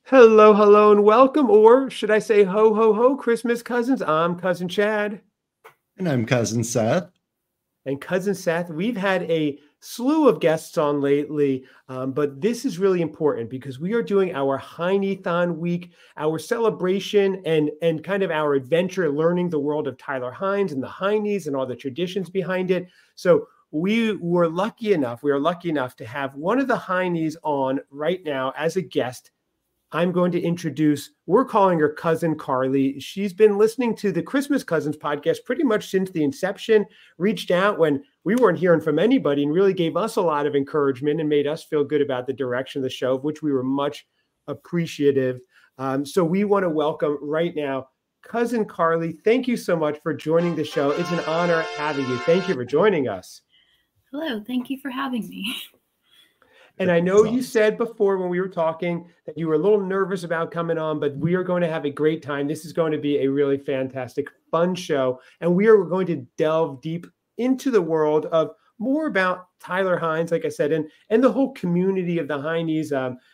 Hello, hello, and welcome, or should I say ho, ho, ho, Christmas cousins? I'm Cousin Chad. And I'm Cousin Seth. And Cousin Seth, we've had a slew of guests on lately, but this is really important because we are doing our Hynie-thon week, our celebration and kind of our adventure learning the world of Tyler Hynes and the Hynies and all the traditions behind it. So we are lucky enough to have one of the Hynies on right now as a guest. I'm going to introduce, we're calling her Cousin Carly. She's been listening to the Christmas Cousins podcast pretty much since the inception, reached out when we weren't hearing from anybody and really gave us a lot of encouragement and made us feel good about the direction of the show, of which we were much appreciative. So we want to welcome right now, Cousin Carly. Thank you so much for joining the show. It's an honor having you. Thank you for joining us. Hello, thank you for having me. And I know you said before when we were talking that you were a little nervous about coming on, but we are going to have a great time. This is going to be a really fantastic, fun show. And we are going to delve deep into the world of more about Tyler Hynes, like I said, and the whole community of the Hynies.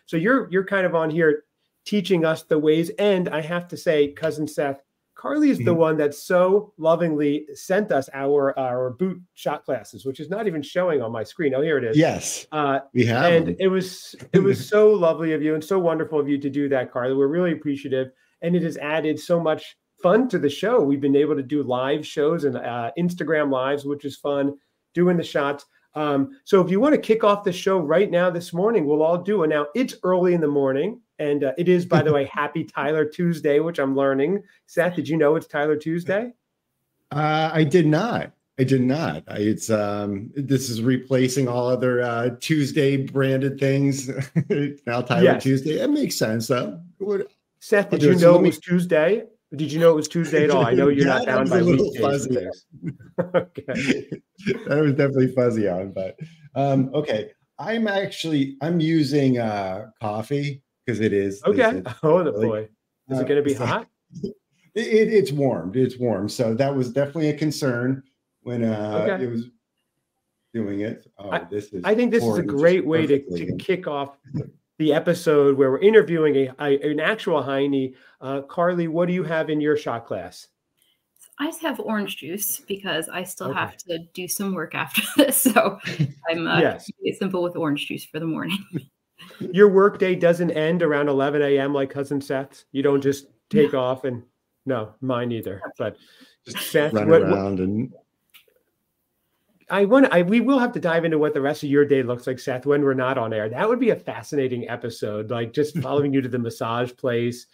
So you're kind of on here teaching us the ways. And I have to say, Cousin Seth, Carly is the one that so lovingly sent us our boot shot classes, which is not even showing on my screen. Oh, here it is. Yes, we have. And them. it was so lovely of you and so wonderful of you to do that, Carly. We're really appreciative. And it has added so much fun to the show. We've been able to do live shows and Instagram lives, which is fun, doing the shots. So if you want to kick off the show right now this morning, we'll all do it. Now, it's early in the morning. And it is, by the way, Happy Tyler Tuesday, which I'm learning. Seth, did you know it's Tyler Tuesday? I did not. It's this is replacing all other Tuesday branded things. Now Tyler Tuesday. It makes sense, though. Seth, did you know it was Tuesday? Did you know it was Tuesday at all? I know you're not bound by weekdays. Okay, that was definitely fuzzy on, but okay. I'm using coffee. Because it is. Okay. Oh, the boy. Is it going to be hot? It's warmed. It's warm. So that was definitely a concern when it was doing it. I think this is a great way to kick off the episode where we're interviewing an actual Hynie. Carly, what do you have in your shot class? I just have orange juice because I still have to do some work after this. So I'm simple with orange juice for the morning. Your workday doesn't end around 11 a.m. like Cousin Seth's? You don't just take off and no, mine either. But Seth, run around and we will have to dive into what the rest of your day looks like, Seth, when we're not on air. That would be a fascinating episode, like just following you to the massage place,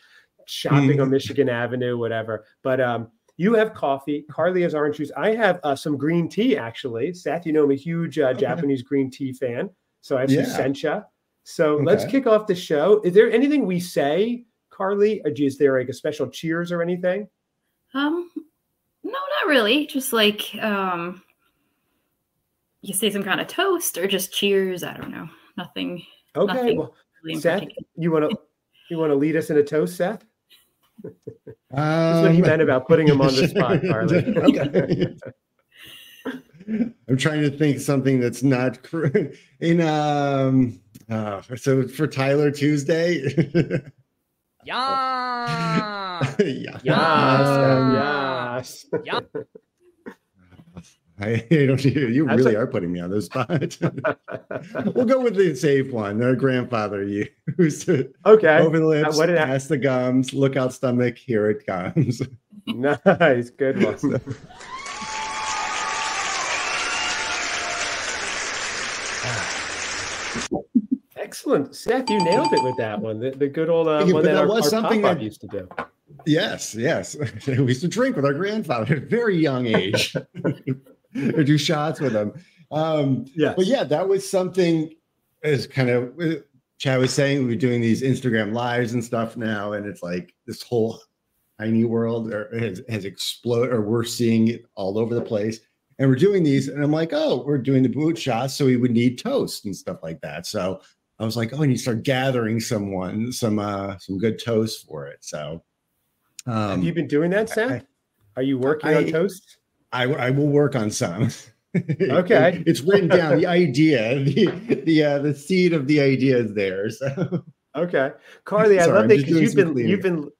shopping on Michigan Avenue, whatever. But you have coffee. Carly has orange juice. I have some green tea, actually. Seth, you know I'm a huge Japanese green tea fan. So I have some sencha. So let's kick off the show. Is there anything we say, Carly? Or is there like a special cheers or anything? No, not really. Just like you say some kind of toast or just cheers. I don't know. Nothing. Okay. Nothing well, really Seth, you want to lead us in a toast, Seth? That's what he meant about putting him on the spot, Carly. Okay. I'm trying to think something that's not in so for Tyler Tuesday. Yes. I don't. You really are putting me on the spot. We'll go with the safe one. Our grandfather used to. Okay. Over the lips, past the gums, look out stomach, here it comes. Nice, good one. Excellent, Seth. You nailed it with that one. The good old one that our something that used to do. Yes. We used to drink with our grandfather at a very young age. Or do shots with him. But yeah, that was something. As kind of Chad was saying, we're doing these Instagram lives and stuff now, and it's like this whole Hynie world has exploded, or we're seeing it all over the place. And we're doing these, and I'm like, oh, we're doing the boot shots, so we would need toast and stuff like that. So I was like, oh, I need to start gathering some good toast for it. So have you been doing that, Seth? Are you working on toast? I will work on some. Okay. It's written down. The idea, the seed of the idea is there. So Okay. Carly, I Sorry, love I'm that just because doing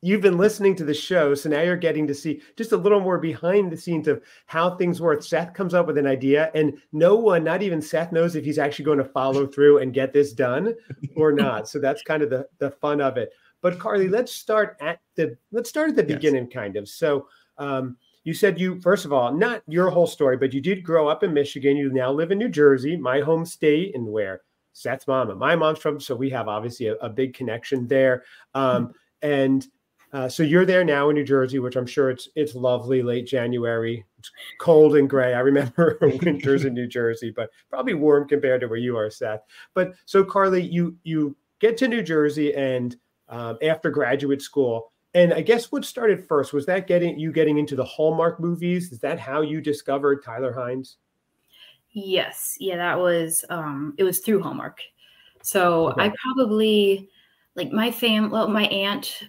you've been listening to the show, so now you're getting to see just a little more behind the scenes of how things work. Seth comes up with an idea, and no one, not even Seth, knows if he's actually going to follow through and get this done or not. So that's kind of the fun of it. But Carly, let's start at the beginning, kind of. So you said you, first of all, not your whole story, but you did grow up in Michigan. You now live in New Jersey, my home state, and where Seth's mom and my mom's from. So we have obviously a big connection there. And so you're there now in New Jersey, which I'm sure it's lovely, late January. It's cold and gray. I remember winters in New Jersey, but probably warm compared to where you are, Seth. But so Carly, you get to New Jersey and after graduate school, and I guess what started first was that getting into the Hallmark movies. Is that how you discovered Tyler Hynes? Yes. Yeah, that was it was through Hallmark. So Okay. I probably, like, my aunt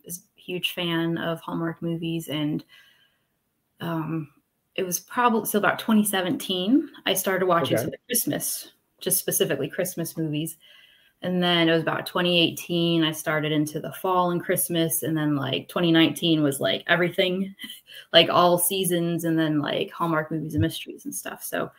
is a huge fan of Hallmark movies, and it was probably so about 2017 I started watching some of the Christmas, just specifically Christmas movies. And then it was about 2018 I started into the fall and Christmas, and then like 2019 was like everything, like all seasons, and then like Hallmark movies and mysteries and stuff. So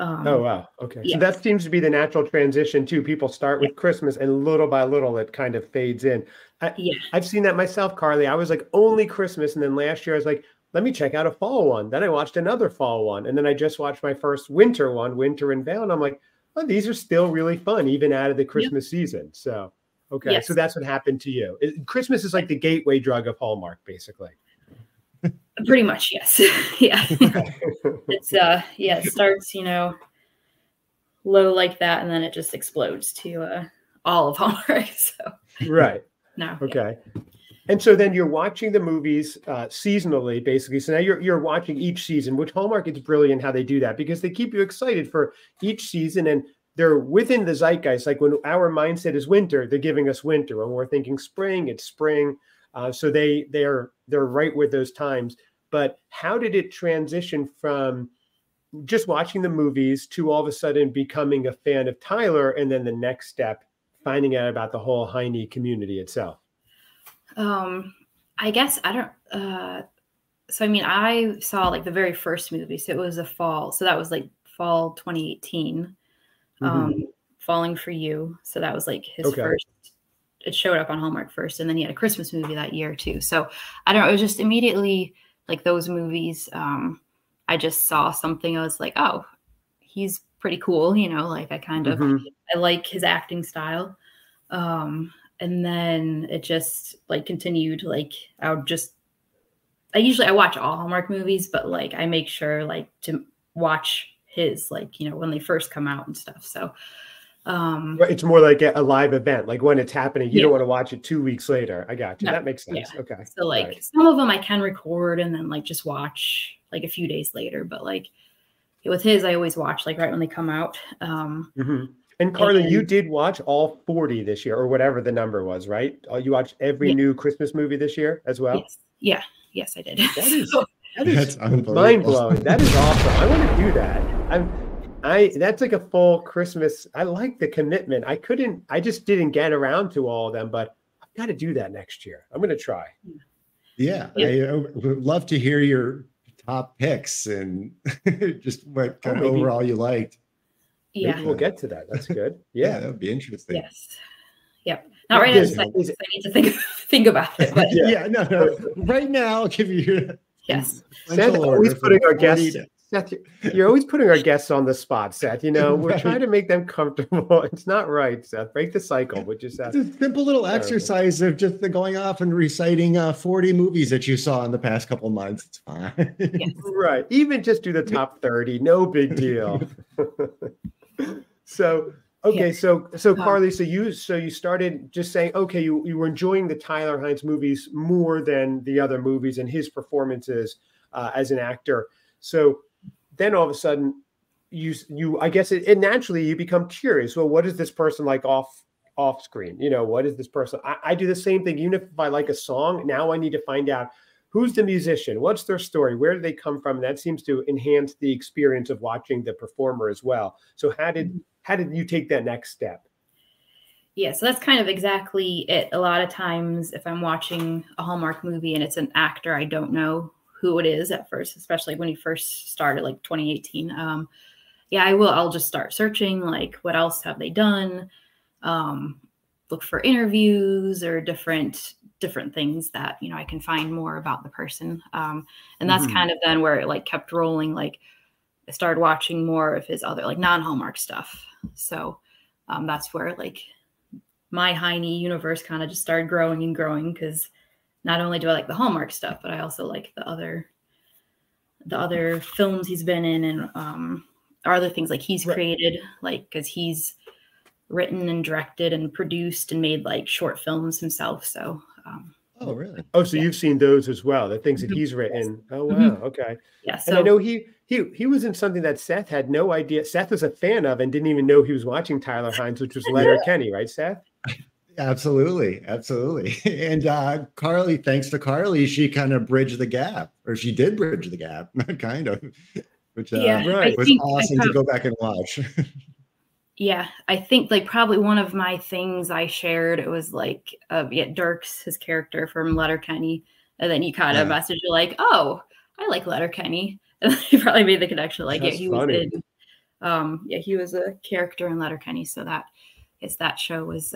oh, wow. Okay. yeah. So that seems to be the natural transition too. People start with Christmas and little by little it kind of fades in. I've seen that myself, Carly. I was like only Christmas. And then last year I was like, let me check out a fall one. Then I watched another fall one. And then I just watched my first winter one, Winter and Veil. And I'm like, oh, these are still really fun, even out of the Christmas season. So, okay. Yes. So that's what happened to you. Christmas is like the gateway drug of Hallmark, basically. Pretty much, yes. Yeah. It's it starts, low like that, and then it just explodes to all of Hallmark. So right. No. Okay. Yeah. And so then you're watching the movies seasonally, basically. So now you're watching each season, which Hallmark is brilliant how they do that, because they keep you excited for each season, and they're within the zeitgeist. Like when our mindset is winter, they're giving us winter. When we're thinking spring, it's spring. So they're right with those times. But how did it transition from just watching the movies to all of a sudden becoming a fan of Tyler, and then the next step, finding out about the whole Hynie community itself? I guess I don't, so I mean, I saw like the very first movie, so it was a fall. So that was like fall 2018, Falling for You. So that was like his first, it showed up on Hallmark first, and then he had a Christmas movie that year too. So I don't know, it was just immediately like those movies. I just saw something, I was like, oh, he's pretty cool. Like I kind of, I like his acting style. And then it just like continued, like I watch all Hallmark movies, but like I make sure like to watch his, like, when they first come out and stuff. So it's more like a live event, like when it's happening, you don't want to watch it 2 weeks later. I got you. No, that makes sense. Yeah. Okay. So like some of them I can record and then like just watch like a few days later, but like with his, I always watch like right when they come out. And Carly, you did watch all 40 this year, or whatever the number was, right? You watched every new Christmas movie this year as well? Yes. Yes, I did. That's mind blowing. That is awesome. I want to do that. That's like a full Christmas. I like the commitment. I just didn't get around to all of them, but I've got to do that next year. I'm going to try. Yeah. I would love to hear your top picks and just what kind of overall you liked. Yeah, maybe we'll get to that. That's good. Yeah, that would be interesting. Yes. Yep. Not right now. I need to think about it. But no. Right now, I'll give you. Yes. Seth, always putting our guests. Seth, you're always putting our guests on the spot, Seth. We're trying to make them comfortable. It's not right, Seth. Break the cycle, which is It's a simple little exercise of just going off and reciting 40 movies that you saw in the past couple of months. It's fine. Yes. Right. Even just do the top 30. No big deal. So Carly, so you started just saying, okay, you were enjoying the Tyler Hynes movies more than the other movies and his performances as an actor. So then all of a sudden I guess it naturally you become curious. Well, what is this person like off screen? What is this person? I do the same thing. Even if I like a song, now I need to find out who's the musician, what's their story, where do they come from? And that seems to enhance the experience of watching the performer as well. So how did you take that next step? Yeah, so that's kind of exactly it. A lot of times if I'm watching a Hallmark movie and it's an actor, I don't know who it is at first, especially when he first started, like 2018. Yeah, I'll just start searching, like, what else have they done? Look for interviews or different things that, you know, I can find more about the person. And that's kind of then where it like kept rolling. Like I started watching more of his other like non-Hallmark stuff. So that's where like my Hynie universe kind of just started growing and growing, because not only do I like the Hallmark stuff, but I also like the other films he's been in, and other things like he's created, like, because he's written and directed and produced and made like short films himself. So oh really? Oh, so you've seen those as well, the things that he's written. Oh wow. Okay. Yeah. So, and I know he was in something that Seth had no idea. Seth was a fan of and didn't even know he was watching Tyler Hynes, which was Letterkenny, right, Seth? Absolutely. And Carly, thanks to Carly, she kind of bridged the gap, or she did bridge the gap, kind of, which was awesome to go back and watch. Yeah, I think like probably one of my things I shared, it was like Dirks, his character from Letterkenny, and then you kind of messaged you like, oh, I like Letterkenny, and you probably made the connection like, That's he funny. was in he was a character in Letterkenny, so that show was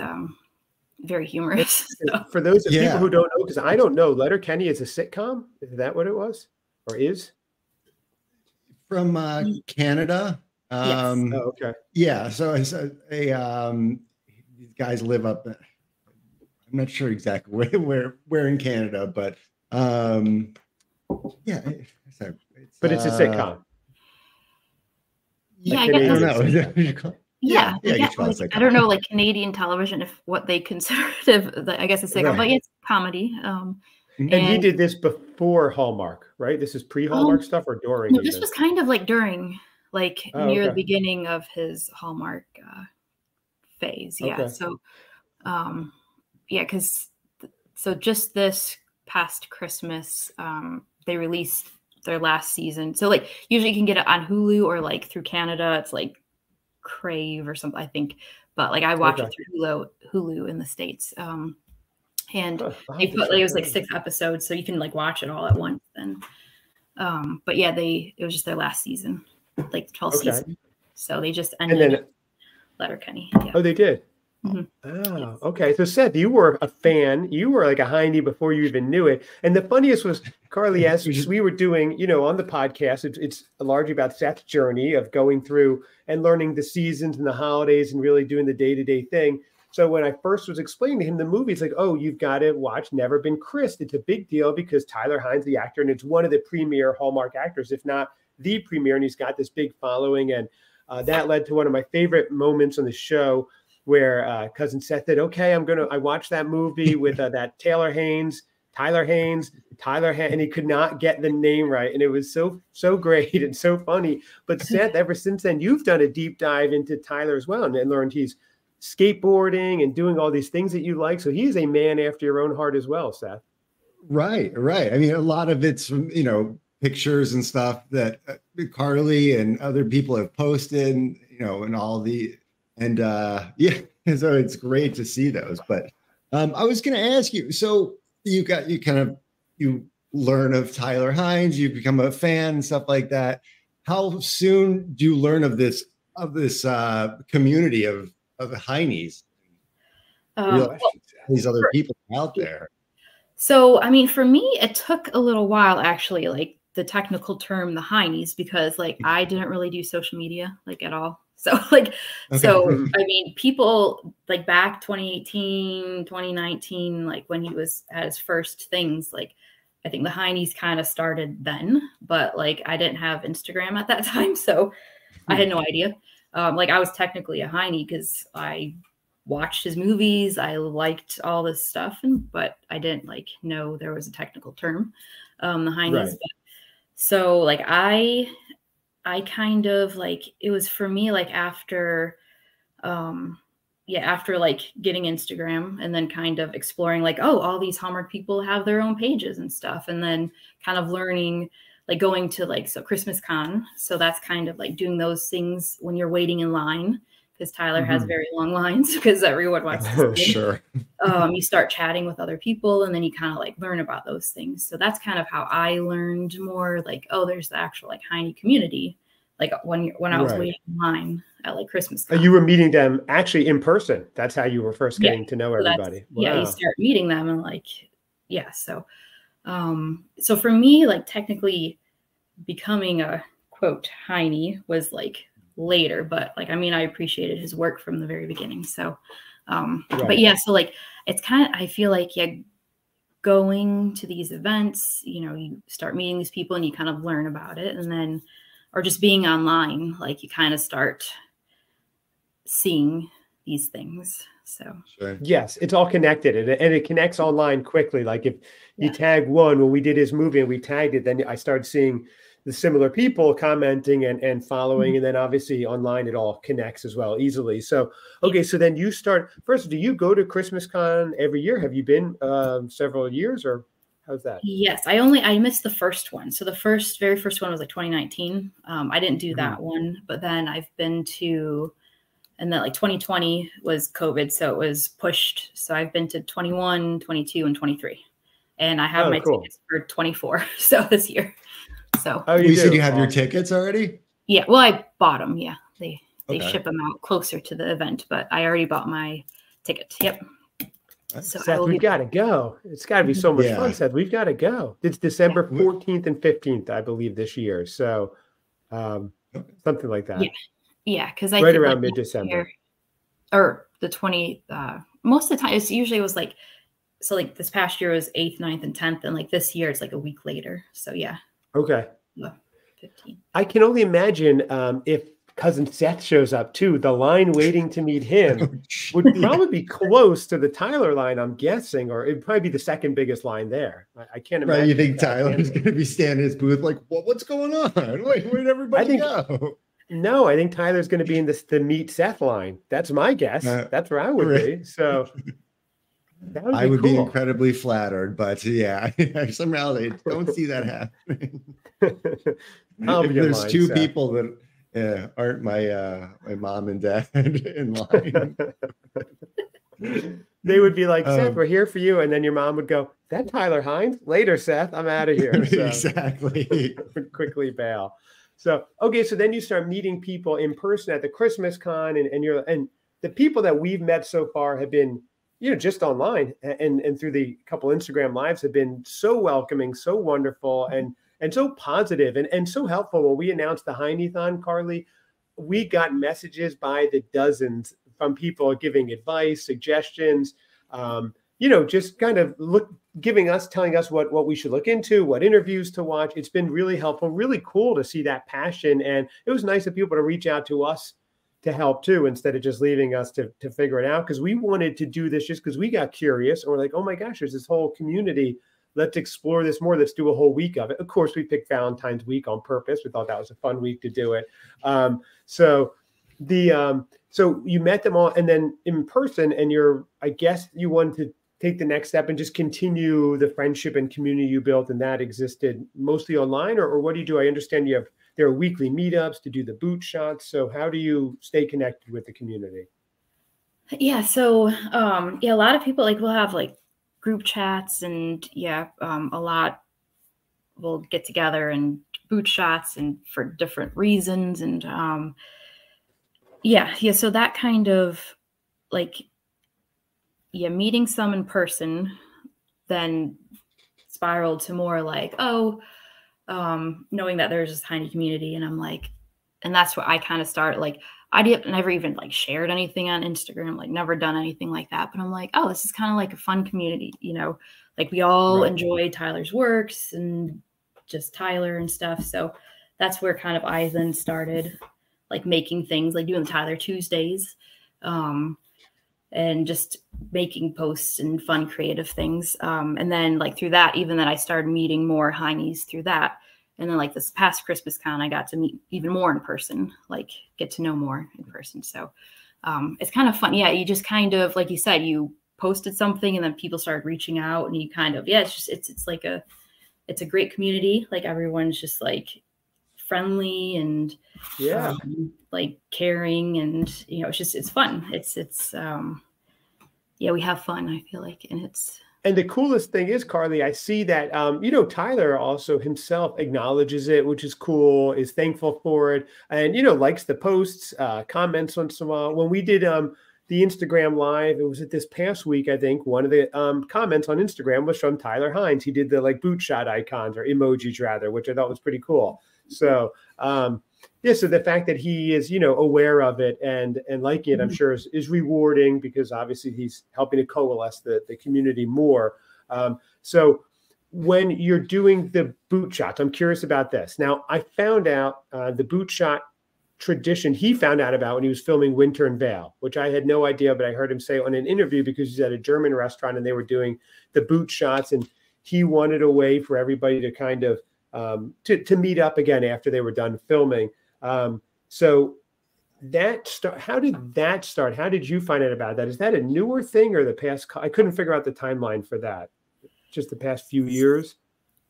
very humorous. So. For those people who don't know, because I don't know, Letterkenny is a sitcom. Is that what it was, or is? From Canada. Yes. Oh, okay. Yeah. So it's these guys live up. I'm not sure exactly where in Canada, but yeah. Sorry, it's a sitcom. Yeah, I don't know. Yeah, I don't know, like Canadian television, if what they consider I guess a sitcom, but it's comedy. And he did this before Hallmark, right? This is pre-Hallmark stuff or during? No, this was kind of like during, like near the beginning of his Hallmark phase. Yeah. Okay. So, so just this past Christmas, they released their last season. So like usually you can get it on Hulu or like through Canada, it's like Crave or something, I think. But like I watched it through Hulu in the States. And they put it was like 6 episodes, so you can like watch it all at once. And but yeah, it was just their last season, like the 12th season. So they just ended Letterkenny. Yeah. Oh, they did. Oh, okay. So Seth, you were a fan. You were like a Hynie before you even knew it. And the funniest was Carly asked, we were doing, on the podcast, it's largely about Seth's journey of going through and learning the seasons and the holidays and really doing the day-to-day thing. So when I first was explaining to him the movie, it's like, oh, you've got to watch Never Been Kissed. It's a big deal because Tyler Hynes, the actor, and it's one of the premier Hallmark actors, if not the premier, and he's got this big following. And that led to one of my favorite moments on the show where cousin Seth said, okay, I watched that movie with that Tyler Hynes, and he could not get the name right. And it was so great and so funny. But Seth, ever since then, you've done a deep dive into Tyler as well and learned he's skateboarding and doing all these things that you like. So he's a man after your own heart as well, Seth. Right. I mean, a lot of it's, pictures and stuff that Carly and other people have posted, and all the, and so it's great to see those. But I was going to ask you, so you learn of Tyler Hynes, you become a fan and stuff like that. How soon do you learn of this community of the Hynies? These other people out there. So, I mean, for me, it took a little while, actually, like the technical term, the Hynies, because like I didn't really do social media like at all. So I mean, people like back 2018, 2019, like when he was at his first things, like I think the Hynies kind of started then, but like I didn't have Instagram at that time. So I had no idea. Like I was technically a Hynie because I watched his movies. I liked all this stuff, but I didn't like know there was a technical term, the Hynies. Right. So like I kind of like, it was for me, like after like getting Instagram and then kind of exploring like, oh, all these Hallmark people have their own pages and stuff. And then kind of learning, like going to like, so Christmas Con. So that's kind of like doing those things when you're waiting in line because Tyler has very long lines because everyone wants to see Sure. You start chatting with other people, and then you kind of like learn about those things. So that's kind of how I learned more, like, oh, there's the actual like Hynie community. Like when I was waiting in line at like Christmas time. You were meeting them actually in person. That's how you were first getting to know everybody. Wow. Yeah, you start meeting them and like, yeah. So, so for me, like technically becoming a quote Hynie was like later, but like, I mean, I appreciated his work from the very beginning. So, but yeah, so like, it's kind of, I feel like, yeah, going to these events, you know, you start meeting these people and you kind of learn about it, and then, or just being online, like you kind of start seeing these things. So yes, it's all connected, and it connects online quickly. Like if you tag one, when we did his movie and we tagged it, then I started seeing the similar people commenting and following, and then obviously online it all connects as well easily. So okay, so then you start first. Do you go to Christmas Con every year? Have you been several years, or how's that? Yes, I missed the first one. So the very first one was like 2019. I didn't do that one, but then I've been to, and then like 2020 was COVID, so it was pushed. So I've been to 21, 22, and 23, and I have my tickets for 24. So this year. So you said you have your tickets already? Yeah, well, I bought them. Yeah, they ship them out closer to the event, but I already bought my ticket. Yep. So Seth, we've got to go. It's got to be so much fun, Seth. We've got to go. It's December 14th and 15th, I believe, this year. So something like that. Yeah, because right around mid-December. Or the 20th. Most of the time, it was like, so like this past year was 8th, 9th, and 10th. And like this year, it's like a week later. So yeah. Okay. 15. I can only imagine if cousin Seth shows up too, the line waiting to meet him would probably be close to the Tyler line, I'm guessing, or it'd probably be the second biggest line there. I can't imagine. Right, you think Tyler's going to be standing in his booth like, what's going on? Where'd everybody go? No, I think Tyler's going to be in the meet Seth line. That's my guess. That's where I would be. So I would be incredibly flattered, but yeah, somehow they don't see that happening. If there's two people that aren't my mom and dad in line, they would be like, Seth, we're here for you. And then your mom would go, that Tyler Hynes? Later, Seth, I'm out of here. So exactly. Quickly bail. So, okay, so then you start meeting people in person at the Christmas Con, and the people that we've met so far have been, just online and through the couple Instagram lives have been so welcoming, so wonderful, and so positive and so helpful. When we announced the Hynie-thon, Carly, we got messages by the dozens from people giving advice, suggestions, just kind of telling us what we should look into, what interviews to watch. It's been really helpful, really cool to see that passion. And it was nice of people to reach out to us to help too, instead of just leaving us to figure it out. Because we wanted to do this just because we got curious, and we're like, oh my gosh, there's this whole community. Let's explore this more. Let's do a whole week of it. Of course, we picked Valentine's week on purpose. We thought that was a fun week to do it. So you met them all, and then in person, and I guess you wanted to take the next step and just continue the friendship and community you built, and that existed mostly online, or what do you do? I understand there are weekly meetups to do the boot shots. So how do you stay connected with the community? Yeah. So, a lot of people we'll have group chats, and a lot will get together and boot shots and for different reasons. And, so that kind of meeting some in person then spiraled to more knowing that there's this tiny community, and I'm and that's what I kind of start. I never even shared anything on Instagram, never done anything like that. But I'm oh, this is kind of a fun community, we all enjoy Tyler's works and just Tyler and stuff. So that's where kind of I then started making things, doing the Tyler Tuesdays, and just making posts and fun creative things. And then through that, even that I started meeting more Hynies through that. And then this past Christmas Con, I got to meet even more in person, get to know more in person. So it's kind of fun. Yeah. You just kind of, like you said, you posted something and then people started reaching out, and you kind of, it's a great community. Everyone's just friendly and like caring, and you know, it's fun. It's yeah, we have fun, I feel like, and it's. And the coolest thing is, Carly, I see that, you know, Tyler also himself acknowledges it, which is cool, is thankful for it, and, you know, likes the posts, comments once in a while. When we did the Instagram live, it was this past week, I think, one of the comments on Instagram was from Tyler Hynes. He did the like boot shot icons, or emojis rather, which I thought was pretty cool. So, yeah, so the fact that he is, you know, aware of it and liking it, I'm sure is rewarding, because obviously he's helping to coalesce the community more. So when you're doing the boot shots, I'm curious about this. Now, I found out the boot shot tradition he found out about when he was filming Winter in Vale, which I had no idea, but I heard him say on an interview, because he's at a German restaurant and they were doing the boot shots, and he wanted a way for everybody to kind of to meet up again after they were done filming. So how did that start? How did you find out about that? Is that a newer thing, or the past? I couldn't figure out the timeline for that. Just the past few years.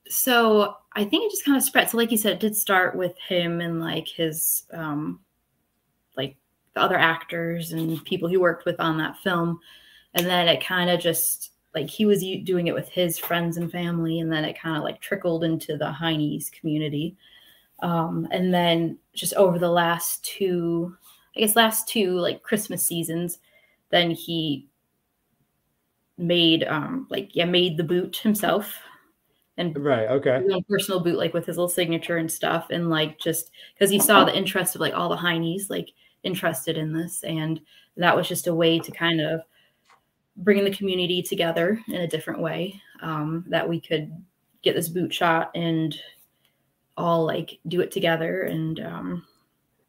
So I think it just kind of spread. So like you said, it did start with him and like his, like the other actors and people he worked with on that film. And then it kind of just like, he was doing it with his friends and family. And then it kind of like trickled into the Hynies community. And then just over the last two like Christmas seasons, then he made, made the boot himself. And personal boot, like with his little signature and stuff. And like, just because he saw the interest of like all the Hynies like interested in this. And that was just a way to kind of bring the community together in a different way, that we could get this boot shot and all like do it together. And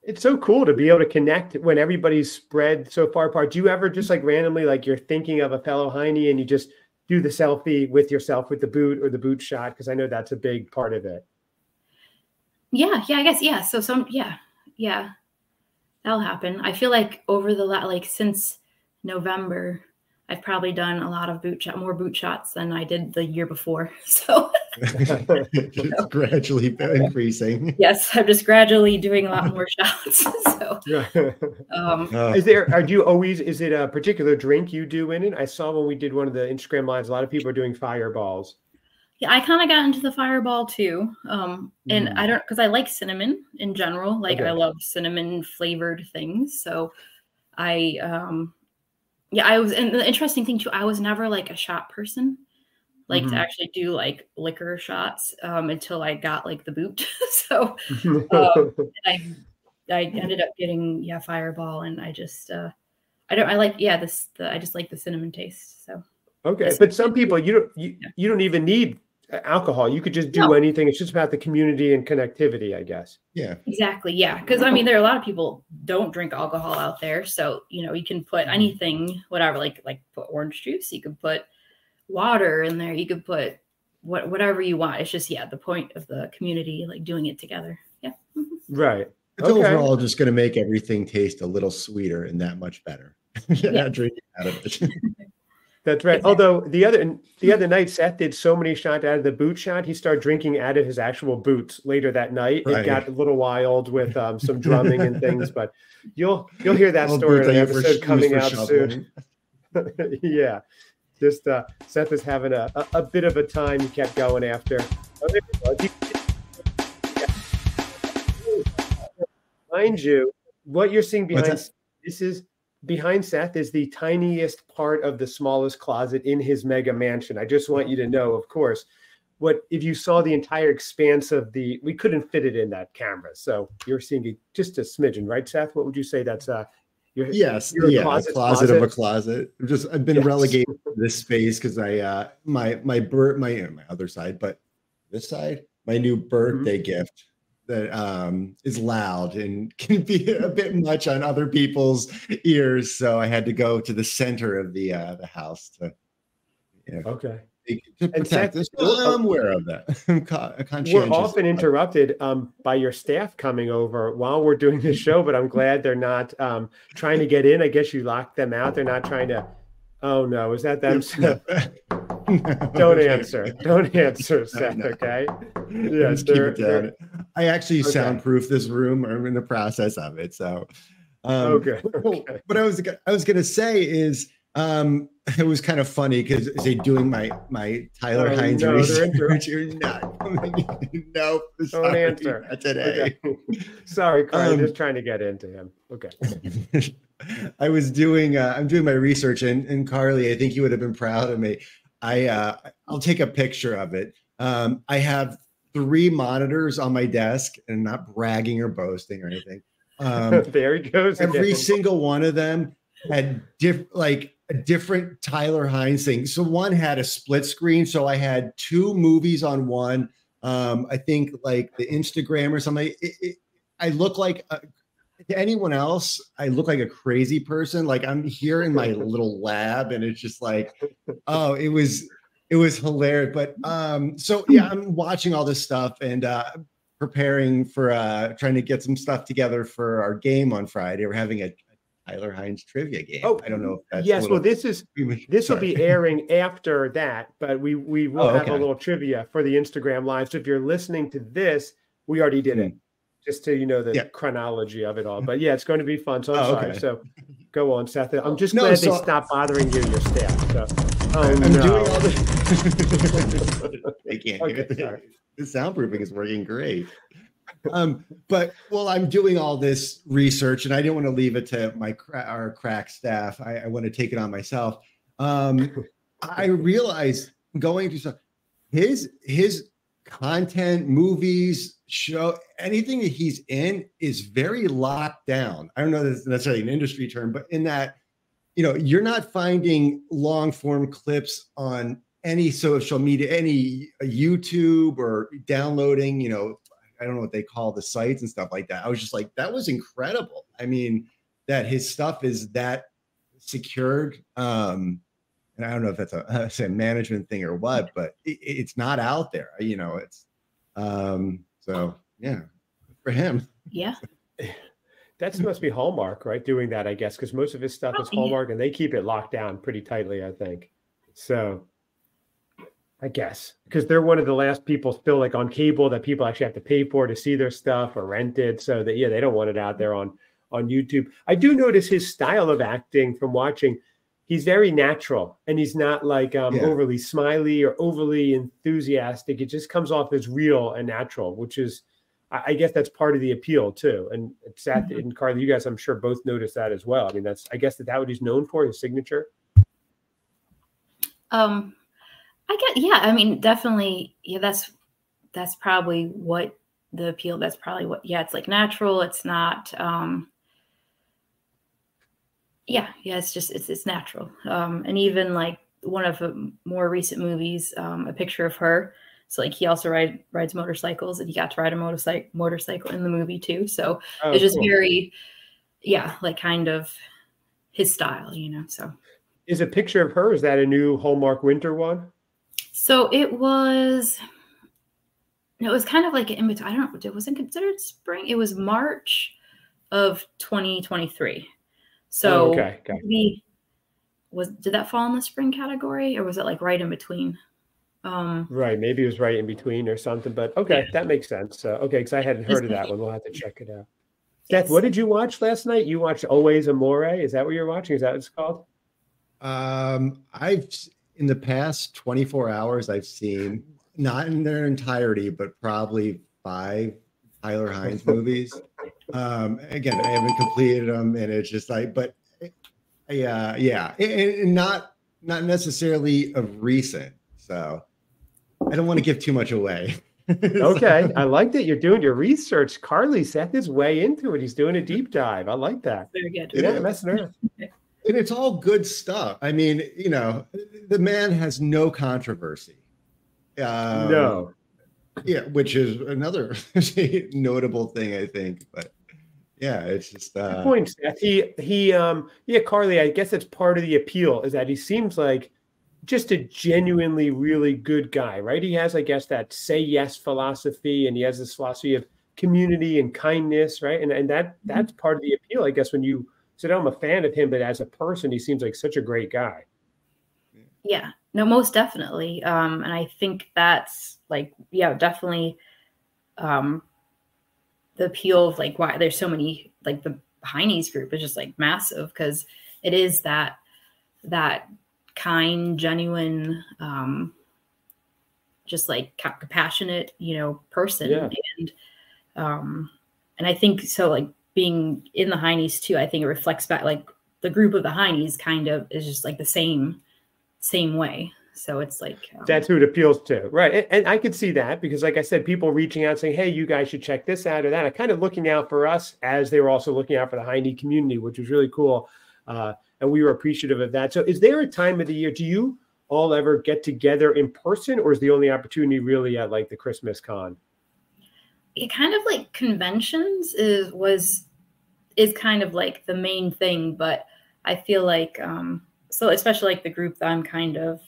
it's so cool to be able to connect when everybody's spread so far apart. Do you ever just like randomly, like you're thinking of a fellow Hynie and you just do the selfie with yourself with the boot or the boot shot? Because I know that's a big part of it. Yeah, I guess. Yeah. So that'll happen. I feel like over the since November, I've probably done a lot of more boot shots than I did the year before. So it's gradually increasing. Yes, I'm just gradually doing a lot more shots. So, is it a particular drink you do in it? I saw when we did one of the Instagram lives, a lot of people are doing fireballs. Yeah, I kind of got into the fireball too. And I don't, because I like cinnamon in general. Like I love cinnamon flavored things. So I was, and the interesting thing too, I was never like a shot person, like to actually do like liquor shots until I got like the boot. So I ended up getting fireball, and I just I just like the cinnamon taste. So but some people you don't even need alcohol. You could just do anything. It's just about the community and connectivity, I guess. Yeah, exactly. Yeah, because I mean, there are a lot of people don't drink alcohol out there, so you know, you can put anything, whatever, like put orange juice. You could put water in there. You could put whatever you want. It's just the point of the community, like doing it together. Yeah. Right. It's overall just going to make everything taste a little sweeter and that much better. Drinking out of it. That's right. Exactly. Although the other night, Seth did so many shots out of the boot shot, he started drinking out of his actual boots later that night. Right. It got a little wild with some drumming and things, but you'll hear that story in an episode coming out soon. Yeah, just Seth is having a bit of a time. He kept going after. Mind you, what you're seeing behind Seth is the tiniest part of the smallest closet in his mega mansion. I just want you to know, of course, if you saw the entire expanse of we couldn't fit it in that camera. So you're seeing just a smidgen, right, Seth? What would you say that's a closet of a closet. I've been relegated to this space because my other side, but this side, my new birthday gift that is loud and can be a bit much on other people's ears. So I had to go to the center of the house to protect this. I'm aware of that. We're often interrupted by your staff coming over while we're doing the show, but I'm glad they're not trying to get in. I guess you locked them out. They're not trying to Oh no, is that them? Don't answer. Don't answer, Seth. No. Okay. Yeah, just keep it down. I actually soundproof this room. I'm in the process of it. So, okay. What I was gonna say is, it was kind of funny because they doing my Tyler Hynes research. You're not. No, don't answer. Not today. Okay. Sorry, Carl. I'm just trying to get into him. Okay. I'm doing my research, and Carly, I think you would have been proud of me. I'll take a picture of it. I have 3 monitors on my desk, and I'm not bragging or boasting or anything. There he goes. Every single one of them had a different Tyler Hynes thing. So one had a split screen. So I had 2 movies on one. I think like the Instagram or something. I look like to anyone else, I look like a crazy person. Like I'm here in my little lab, and it's just like, oh, it was hilarious. But so yeah, I'm watching all this stuff and preparing for trying to get some stuff together for our game on Friday. We're having a Tyler Hynes trivia game. Oh, I don't know if that's yes. Well, this will be airing after that, but we will have a little trivia for the Instagram live. So if you're listening to this, we already did it. Just to the chronology of it all. But yeah, it's going to be fun. So I'm sorry. Okay. So go on, Seth. I'm just glad they stopped bothering you and your staff. So I'm doing all this. They can't hear it. The soundproofing is working great. But I'm doing all this research, and I didn't want to leave it to our crack staff. I want to take it on myself. I realized going through stuff, his content, movies, show, anything that he's in is very locked down. I don't know that it's necessarily an industry term, but in that, you're not finding long form clips on any social media, any YouTube, or downloading, I don't know what they call the sites and stuff like that. I was just like, that was incredible. I mean, that his stuff is that secured. And I don't know if that's a management thing or what, but it's not out there. It's so yeah, for him. Yeah. That must be Hallmark, right? Doing that, I guess, because most of his stuff is Hallmark, and they keep it locked down pretty tightly, I think. So I guess because they're one of the last people still like on cable that people actually have to pay for to see their stuff or rent it. So that they don't want it out there on YouTube. I do notice his style of acting from watching. He's very natural, and he's not like overly smiley or overly enthusiastic. It just comes off as real and natural, which is, I guess that's part of the appeal too. And Seth and Carly, you guys, I'm sure both noticed that as well. I mean, I guess that's what he's known for, his signature. I get, I mean, definitely. Yeah. That's probably what the appeal, that's probably what, it's like natural. It's not, it's just, it's natural. And even like one of the more recent movies, A Picture of Her. So like he also rides motorcycles, and he got to ride a motorcycle in the movie too. So it's just very, like kind of his style, so. Is A Picture of Her, is that a new Hallmark winter one? So it was kind of like in between. I don't know. It wasn't considered spring. It was March of 2023. So did that fall in the spring category, or was it like right in between? Right. Maybe it was right in between or something, but that makes sense. So, because I hadn't heard of that one. We'll have to check it out. Seth, what did you watch last night? You watched Always Amore. Is that what you're watching? Is that what it's called? I've in the past 24 hours, I've seen, not in their entirety, but probably 5 Tyler Hynes movies. Again, I haven't completed them, and it's just like, but and not necessarily of recent. So I don't want to give too much away. Okay. I like that you're doing your research. Carly, Seth is way into it. He's doing a deep dive. I like that. Very good. You're not messing around. And it's all good stuff. I mean, the man has no controversy. No. Yeah, which is another notable thing, I think. But yeah, it's just good point, Seth. Carly, I guess that's part of the appeal, is that he seems like just a genuinely really good guy, right? He has, I guess, that say yes philosophy, and he has this philosophy of community and kindness, right? And that's part of the appeal, I guess, when you said, I'm a fan of him, but as a person, he seems like such a great guy. Yeah, no, most definitely. And I think that's like, yeah, definitely the appeal of like why there's so many, like the Hynies group is just like massive, because it is that kind, genuine, just like compassionate, person. Yeah. And I think so, like being in the Hynies too, I think it reflects back, like the group of the Hynies kind of is just like the same way. So it's like that's who it appeals to, right? And I could see that, because like I said, people reaching out saying, hey, you guys should check this out or that, kind of looking out for us as they were also looking out for the Hynie community, which was really cool. And we were appreciative of that. So is there a time of the year, do you all ever get together in person, or is the only opportunity really at like the Christmas con? It kind of like conventions is kind of like the main thing, but I feel like so especially like the group that I'm kind of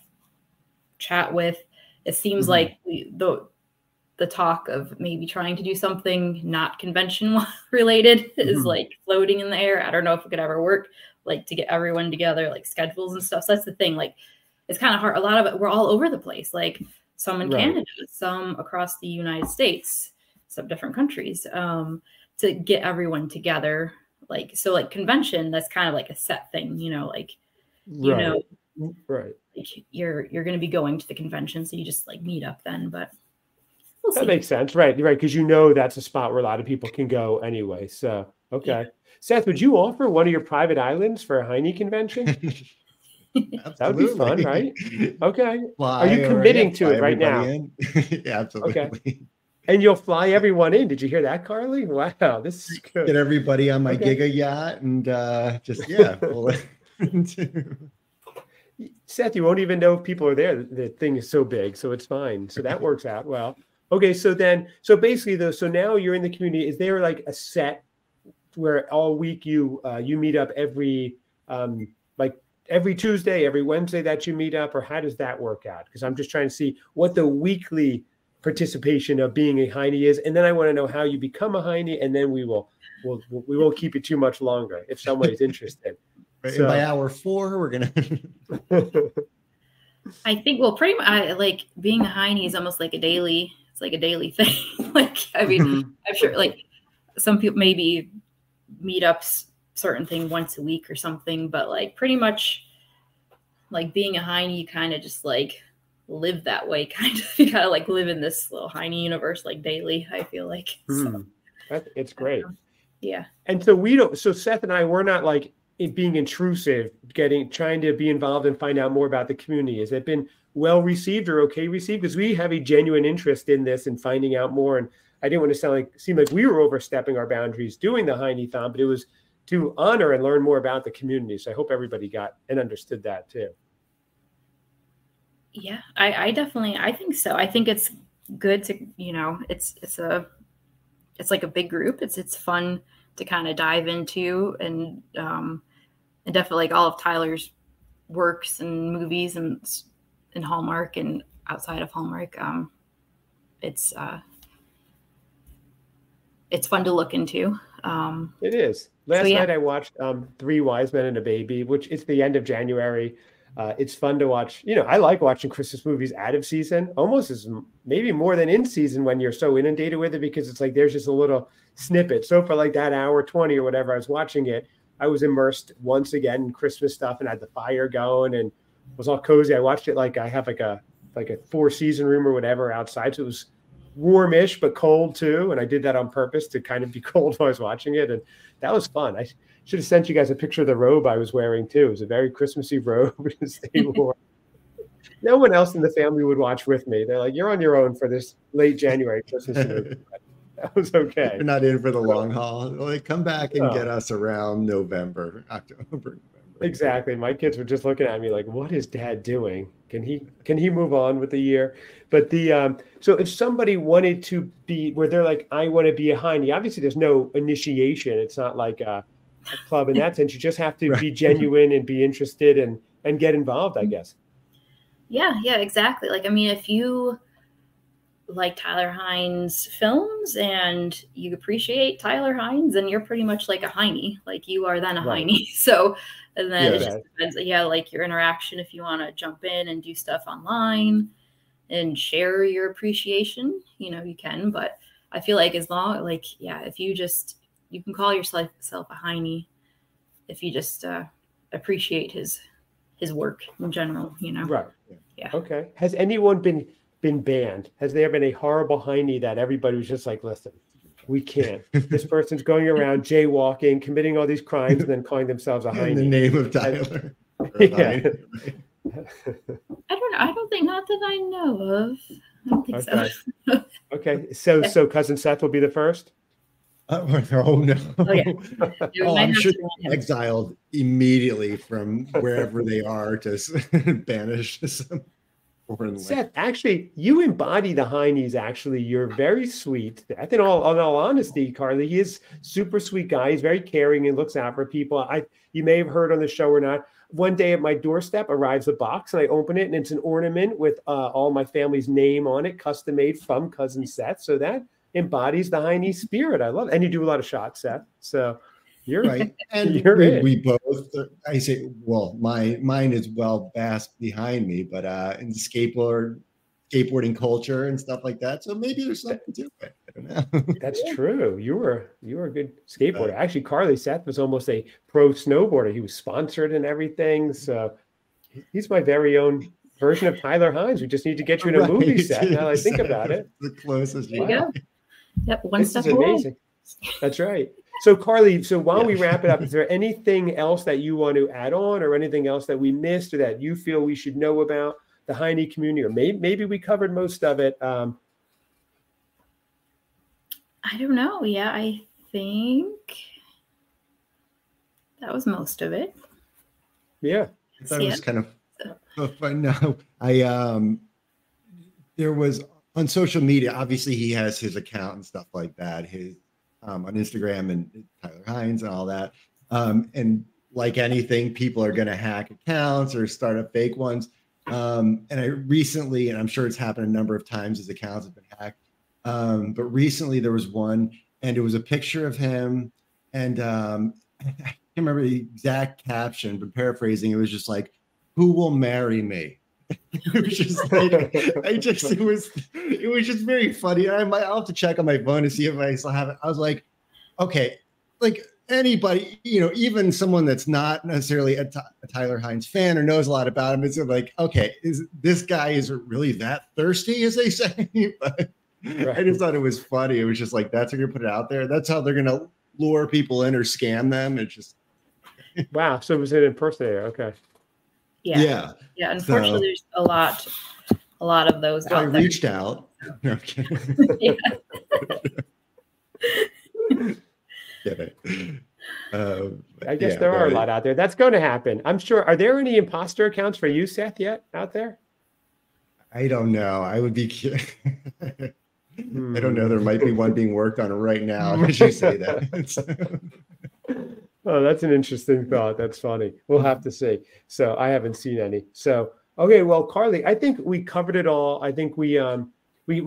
chat with, it seems like the talk of maybe trying to do something not convention related is like floating in the air. I don't know if it could ever work, like to get everyone together, like schedules and stuff. So that's the thing. Like it's kind of hard. A lot of it, we're all over the place. Like some in Canada, some across the United States, some different countries, to get everyone together. Like, so like convention, that's kind of like a set thing, like, right. Like you're going to be going to the convention. So you just like meet up then, but we'll see. That makes sense. Right. Because that's a spot where a lot of people can go anyway. So, okay. Yeah. Seth, would you offer one of your private islands for a Hynie convention? That would be fun, right? Okay. Are you committing to it right now? Yeah, absolutely. Okay. And you'll fly everyone in. Did you hear that, Carly? Wow, this is good. Get everybody on my Giga yacht and Seth, you won't even know if people are there. The thing is so big, so it's fine. So that works out well. Okay, so basically though, so now you're in the community. Is there like a set where all week you meet up every every Tuesday, every Wednesday that you meet up, or how does that work out? Because I'm just trying to see what the weekly participation of being a Hynie is, and then I want to know how you become a Hynie, and then we won't keep it too much longer if somebody's interested. So, and by hour 4, we're gonna. I think pretty much like being a Hynie is almost like a daily. It's like a daily thing. Like I mean, I'm sure like some people maybe meet up certain thing once a week or something, but like pretty much like being a Hynie, you kind of just like live that way. Kind of you gotta like live in this little Hynie universe like daily. I feel like so, it's great. Yeah. And so so Seth and I, we're not like being intrusive, trying to be involved and find out more about the community. Has it been well received or okay received? Because we have a genuine interest in this and finding out more. And I didn't want to seem like we were overstepping our boundaries doing the Hynie-thon, but it was to honor and learn more about the community. So I hope everybody got and understood that too. Yeah, I definitely, I think so. I think it's good to, it's like a big group. It's fun to kind of dive into, and definitely like all of Tyler's works and movies and Hallmark and outside of Hallmark. It's fun to look into. It is. Last night I watched 3 Wise Men and a Baby, which it's the end of January. It's fun to watch. I like watching Christmas movies out of season, almost as maybe more than in season when you're so inundated with it, because it's like there's just a little snippet. So for like that hour 20 or whatever I was watching it, I was immersed once again in Christmas stuff and had the fire going and was all cozy. I watched it like I have like a 4-season room or whatever outside, so it was warmish but cold too, and I did that on purpose to kind of be cold while I was watching it, and that was fun. I should have sent you guys a picture of the robe I was wearing too. It was a very Christmassy robe to stay warm. No one else in the family would watch with me. They're like, "You're on your own for this late January Christmas movie." That was okay. You're not in for the long haul. Like, come back and get us around November, October. Exactly. My kids were just looking at me like, "What is Dad doing? Can he move on with the year?" But so if somebody wanted to be where they're like, "I want to be a Hynie," obviously there's no initiation. It's not like a club in that sense. You just have to be genuine and be interested and get involved, I guess. Yeah, exactly. Like, I mean, if you like Tyler Hynes films and you appreciate Tyler Hynes, and you're pretty much like a Hynie. Like you are then a Hynie. So, and then it just depends. Yeah, like your interaction. If you want to jump in and do stuff online and share your appreciation, you know, you can. But I feel like as long, like, yeah, if you just, you can call yourself a Hynie if you just appreciate his work in general, you know. Right. Yeah. Okay. Has anyone been banned? Has there been a horrible Hynie that everybody was just like, listen, we can't. This person's going around jaywalking, committing all these crimes, and then calling themselves a Hynie. In the name of Tyler. Yeah. I don't know. I don't think, not that I know of. I don't think so. Okay. So cousin Seth will be the first? Oh no! Oh, yeah. I'm sure they're exiled immediately from wherever they are to banish some foreign land. Seth, actually, you embody the Hynies. Actually, you're very sweet. I think, in all honesty, Carly, he is super sweet guy. He's very caring and looks out for people. You may have heard on the show or not. One day at my doorstep arrives a box, and I open it, and it's an ornament with all my family's name on it, custom made from cousin Seth. So that embodies the Hynie spirit. I love it. And you do a lot of shots, Seth. So you're right. And we both, I say, well, mine is well basked behind me, but in skateboarding culture and stuff like that. So maybe there's something to it. I don't know. That's true. You were a good skateboarder. Actually, Carly, Seth was almost a pro snowboarder. He was sponsored and everything. So he's my very own version of Tyler Hynes. We just need to get you in a movie set. Now that I think about it. The closest you go. Yep, one this step is away. amazing. That's right. So Carly, while we wrap it up, is there anything else that you want to add on, or anything else that we missed, or that you feel we should know about the Hynie community, or maybe we covered most of it? I don't know. Yeah, I think that was most of it. Yeah, I thought it was kind of fun. No, there was on social media. Obviously, he has his account and stuff like that. His on Instagram and Tyler Hynes and all that. And like anything, people are going to hack accounts or start up fake ones. And I recently, and I'm sure it's happened a number of times, his accounts have been hacked. But recently there was one, and it was a picture of him. And I can't remember the exact caption, but paraphrasing, it was just like, "Who will marry me?" It was just like, it was just very funny. I'll have to check on my phone to see if I still have it. I was like, okay, like anybody, even someone that's not necessarily a Tyler Hynes fan or knows a lot about him, it's like, okay, this guy is really that thirsty, as they say? But I just thought it was funny. It was just like, that's how you're gonna put it out there. That's how they're gonna lure people in or scam them. It's just wow. So it was an impersonator. Okay. Yeah. Unfortunately, there's a lot of those out there. I reached out. No, I guess there are a lot out there. That's going to happen, I'm sure. Are there any imposter accounts for you, Seth, yet out there? I don't know. I would be. I don't know. There might be one being worked on right now. As you say that. Oh, that's an interesting thought. That's funny. We'll have to see. So I haven't seen any. So, okay. Well, Carly, I think we covered it all. I think we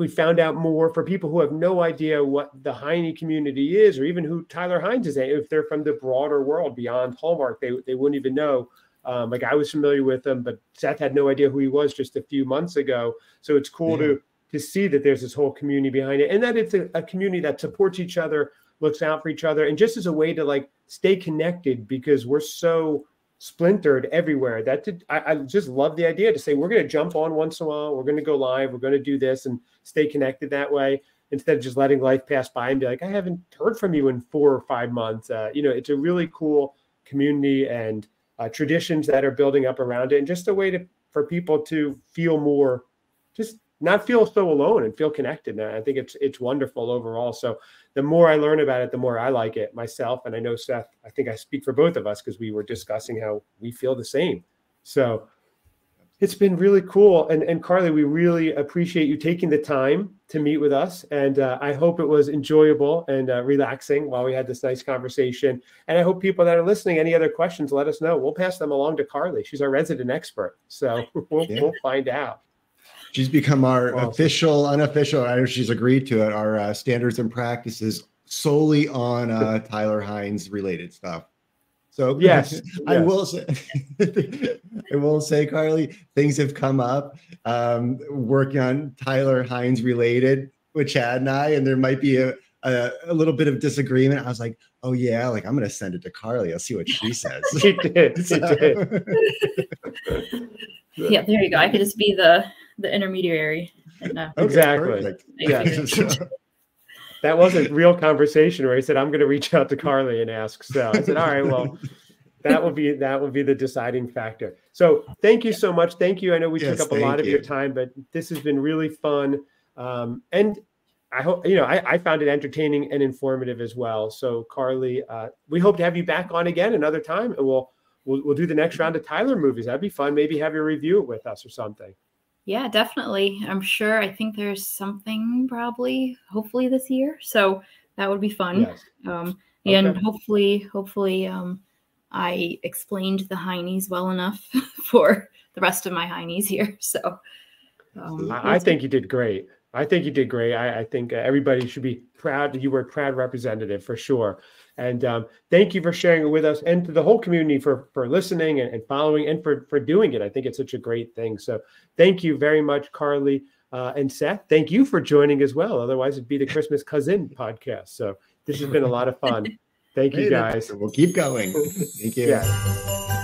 found out more for people who have no idea what the Hynie community is, or even who Tyler Hynes is. If they're from the broader world beyond Hallmark, they wouldn't even know. Like I was familiar with him, but Seth had no idea who he was just a few months ago. So it's cool to see that there's this whole community behind it, and that it's a community that supports each other, looks out for each other, and just as a way to like stay connected, because we're so splintered everywhere. I just love the idea to say, we're going to jump on once in a while, we're going to go live, we're going to do this and stay connected that way, instead of just letting life pass by and be like, I haven't heard from you in 4 or 5 months. It's a really cool community and traditions that are building up around it, and just a way for people to feel more, just not feel so alone and feel connected. And I think it's wonderful overall. So the more I learn about it, the more I like it myself. And I know Seth, I think I speak for both of us, because we were discussing how we feel the same. So it's been really cool. And Carly, we really appreciate you taking the time to meet with us. And I hope it was enjoyable and relaxing while we had this nice conversation. And I hope people that are listening, any other questions, let us know. We'll pass them along to Carly. She's our resident expert. So we'll find out. She's become our official, unofficial, I know she's agreed to it, our standards and practices solely on Tyler Hynes related stuff. So yes, I will say, Carly, things have come up working on Tyler Hynes related with Chad and I, and there might be a little bit of disagreement. I was like, oh yeah, like I'm going to send it to Carly. I'll see what she says. She did. She did. Yeah, there you go. I could just be the intermediary. And, exactly. Yeah. That wasn't real conversation where he said, I'm going to reach out to Carly and ask. So I said, all right, well, that will be the deciding factor. So thank you so much. Thank you. I know we took up a lot of your time, but this has been really fun. And I hope, I found it entertaining and informative as well. So Carly, we hope to have you back on again another time, and we'll do the next round of Tyler movies. That'd be fun. Maybe have you review it with us or something. Yeah, definitely. I'm sure. I think there's something hopefully this year. So that would be fun. Yes. And hopefully, I explained the Hynies well enough for the rest of my Hynies here. So I think you did great. I think you did great. I think everybody should be proud that you were a proud representative for sure. And thank you for sharing it with us, and to the whole community for listening and following and for doing it. I think it's such a great thing. So thank you very much, Carly and Seth. Thank you for joining as well. Otherwise, it'd be the Christmas Cousin podcast. So this has been a lot of fun. Thank you, guys. We'll keep going. Thank you. Yeah.